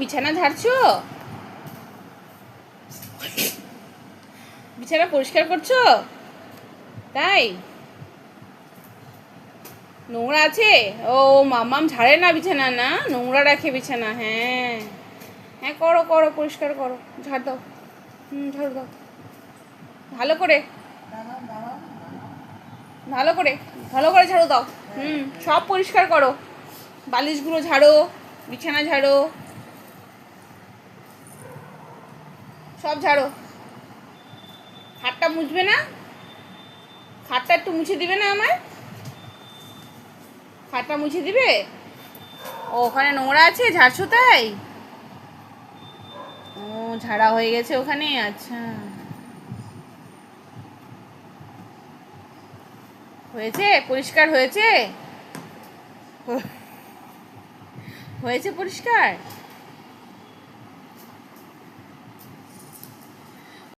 বিছানা ঝাড়ছো? বিছানা পরিষ্কার করছো? তাই নোংরা আছে? ও মাম্মাম ঝাড়ে না বিছানা, না নোংরা রাখে বিছানা। হ্যাঁ হ্যাঁ, করো করো, পরিষ্কার করো, ঝাড় দাও। ঝাড়ু দাও ভালো করে, ভালো করে, ভালো করে ঝাড়ু দাও। সব পরিষ্কার করো, বালিশগুলো ঝাড়ো, বিছানা ঝাড়ো, সব ঝাড়ো। খাটটা মুছবে না? খাটটা একটু মুছে দিবে না আমার? খাটটা মুছে দিবে? ও ওখানে নোংরা আছে, ঝাড়ছো তাই? ও ঝাড়া হয়ে গেছে ওখানে, আচ্ছা। হয়েছে, পরিষ্কার হয়েছে? হয়েছে পরিষ্কার?